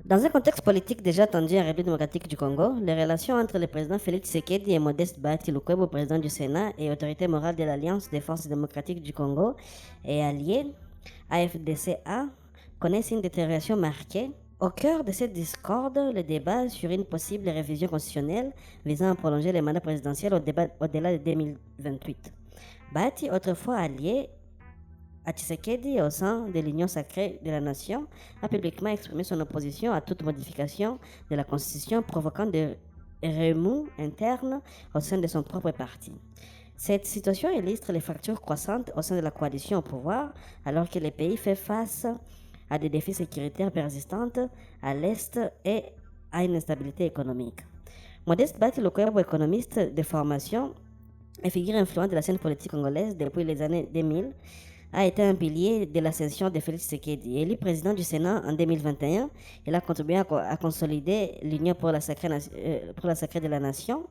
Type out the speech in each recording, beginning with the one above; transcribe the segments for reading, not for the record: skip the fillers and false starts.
Dans un contexte politique déjà tendu en République démocratique du Congo, les relations entre le président Félix Tshisekedi et Modeste Bahati Lukwebo, président du Sénat et autorité morale de l'Alliance des forces démocratiques du Congo et alliés, AFDCA, connaissent une détérioration marquée. Au cœur de cette discorde, le débat sur une possible révision constitutionnelle visant à prolonger les mandats présidentiels au-delà de 2028. Bahati, autrefois allié à Tshisekedi au sein de l'Union sacrée de la nation, a publiquement exprimé son opposition à toute modification de la Constitution, provoquant des remous internes au sein de son propre parti. Cette situation illustre les fractures croissantes au sein de la coalition au pouvoir, alors que le pays fait face à des défis sécuritaires persistants à l'Est et à une instabilité économique. Modeste Bahati Lukwebo, économiste de formation et figure influente de la scène politique congolaise depuis les années 2000, a été un pilier de l'ascension de Félix Tshisekedi. Élu président du Sénat en 2021, il a contribué à consolider l'Union pour la sacrée de la nation,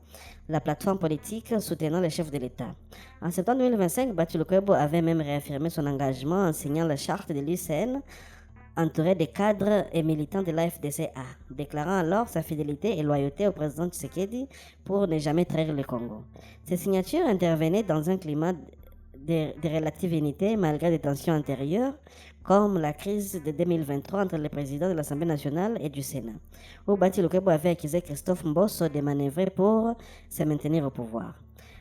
la plateforme politique soutenant les chefs de l'État. En septembre 2025, Bahati Lukwebo avait même réaffirmé son engagement en signant la charte de l'UCN, entouré des cadres et militants de l'AFDCA, déclarant alors sa fidélité et loyauté au président Tshisekedi pour ne jamais trahir le Congo. Ces signatures intervenaient dans un climat de relative unité malgré des tensions antérieures, comme la crise de 2023 entre le président de l'Assemblée nationale et du Sénat, où Bahati Lukwebo avait accusé Christophe Mbosso de manœuvrer pour se maintenir au pouvoir.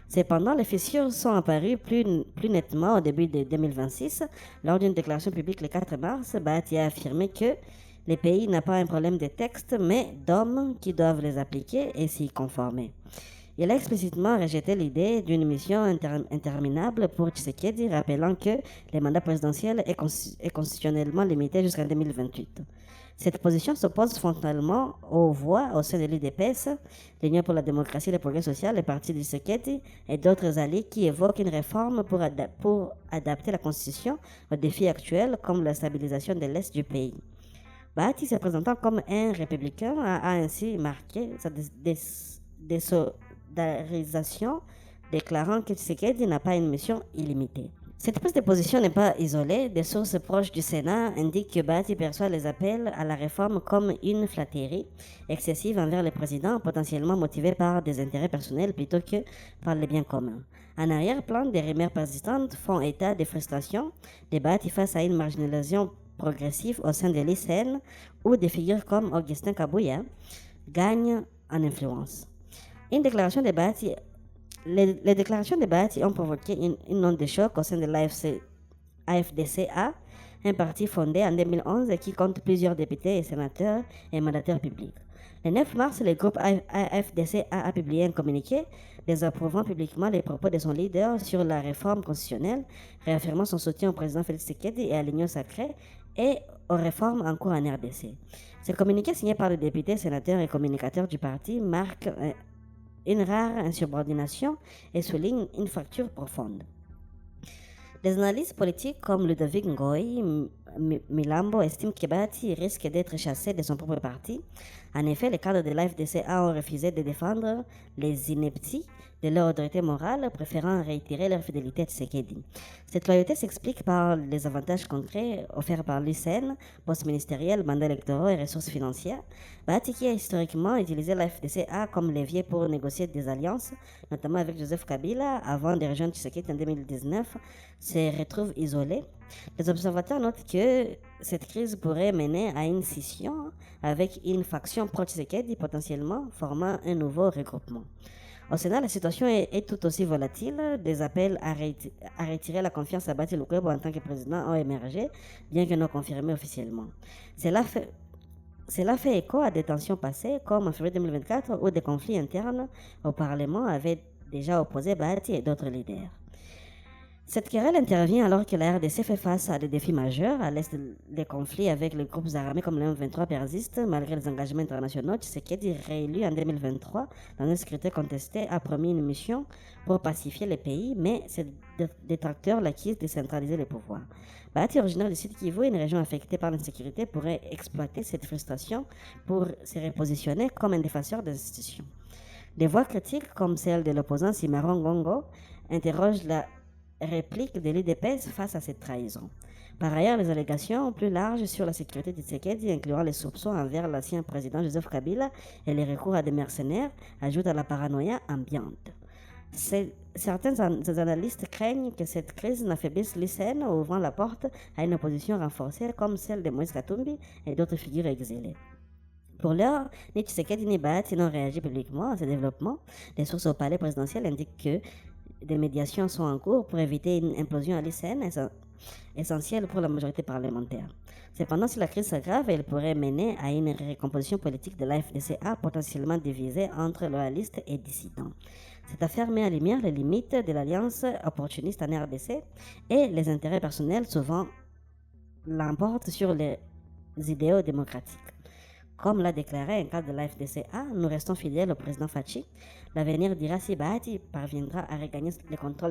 Cependant, les fissures sont apparues plus nettement au début de 2026. Lors d'une déclaration publique le 4 mars, Bahati a affirmé que le pays n'a pas un problème de texte, mais d'hommes qui doivent les appliquer et s'y conformer. Il a explicitement rejeté l'idée d'une mission interminable pour Tshisekedi, rappelant que le mandat présidentiel est constitutionnellement limité jusqu'en 2028. Cette position s'oppose frontalement aux voix au sein de l'UDPS, l'Union pour la démocratie et le progrès social, le parti de Tshisekedi et d'autres alliés qui évoquent une réforme pour adapter la constitution aux défis actuels comme la stabilisation de l'Est du pays. Bahati, se présentant comme un républicain, a ainsi marqué sa désolidarisation, déclarant que Tshisekedi n'a pas une mission illimitée. Cette prise de position n'est pas isolée. Des sources proches du Sénat indiquent que Bahati perçoit les appels à la réforme comme une flatterie excessive envers le président, potentiellement motivée par des intérêts personnels plutôt que par les biens communs. En arrière-plan, des rumeurs persistantes font état des frustrations de Bahati face à une marginalisation progressive au sein de l'ICN, où des figures comme Augustin Kabouya gagnent en influence. Les déclarations de Bahati ont provoqué une onde de choc au sein de l'AFDCA, un parti fondé en 2011 et qui compte plusieurs députés et sénateurs et mandataires publics. Le 9 mars, le groupe AFDCA a publié un communiqué désapprouvant publiquement les propos de son leader sur la réforme constitutionnelle, réaffirmant son soutien au président Félix Tshisekedi et à l'Union sacrée et aux réformes en cours en RDC. Ce communiqué signé par les députés, sénateurs et communicateurs du parti marque une rare insubordination et souligne une fracture profonde. Des analystes politiques comme Ludovic Ngoy Milambo estiment que Bahati risque d'être chassé de son propre parti. En effet, les cadres de l'AFDCA ont refusé de défendre les inepties de leur autorité morale, préférant réitérer leur fidélité à Tshisekedi. Cette loyauté s'explique par les avantages concrets offerts par l'UCN, poste ministériel, mandats électoraux et ressources financières. Bahati, qui a historiquement utilisé l'AFDCA comme levier pour négocier des alliances, notamment avec Joseph Kabila, avant de rejoindre Tshisekedi en 2019, se retrouve isolé. Les observateurs notent que cette crise pourrait mener à une scission avec une faction pro-Tshisekedi potentiellement formant un nouveau regroupement. Au Sénat, la situation est tout aussi volatile. Des appels à retirer la confiance à Bahati Lukwebo en tant que président ont émergé, bien que non confirmés officiellement. Cela fait écho à des tensions passées, comme en février 2024, où des conflits internes au Parlement avaient déjà opposé Bahati et d'autres leaders. Cette querelle intervient alors que la RDC fait face à des défis majeurs. À l'est, les conflits avec les groupes armés comme le M23 persistent malgré les engagements internationaux. Tshisekedi, réélu en 2023 dans un scrutin contesté, a promis une mission pour pacifier le pays, mais ses détracteurs l'accusent de centraliser les pouvoirs. Bahati, originaire du Sud Kivu, une région affectée par l'insécurité, pourrait exploiter cette frustration pour se repositionner comme un défenseur des institutions. Des voix critiques comme celle de l'opposant Simaron Gongo interrogent la réplique de l'UDPS face à cette trahison. Par ailleurs, les allégations plus larges sur la sécurité de Tshisekedi, incluant les soupçons envers l'ancien président Joseph Kabila et les recours à des mercenaires, ajoutent à la paranoïa ambiante. Certains analystes craignent que cette crise n'affaiblisse l'ICN, ouvrant la porte à une opposition renforcée comme celle de Moïse Katumbi et d'autres figures exilées. Pour l'heure, ni Tshisekedi ni Bahati n'ont réagi publiquement à ces développements. Les sources au palais présidentiel indiquent que des médiations sont en cours pour éviter une implosion à l'ICN, essentielle pour la majorité parlementaire. Cependant, si la crise s'aggrave, elle pourrait mener à une recomposition politique de la FDCA potentiellement divisée entre loyalistes et dissidents. Cette affaire met en lumière les limites de l'alliance opportuniste en RDC et les intérêts personnels souvent l'emportent sur les idéaux démocratiques. Comme l'a déclaré un cadre de la FDCA, nous restons fidèles au président Fachi. L'avenir dira si Bahati parviendra à regagner le contrôle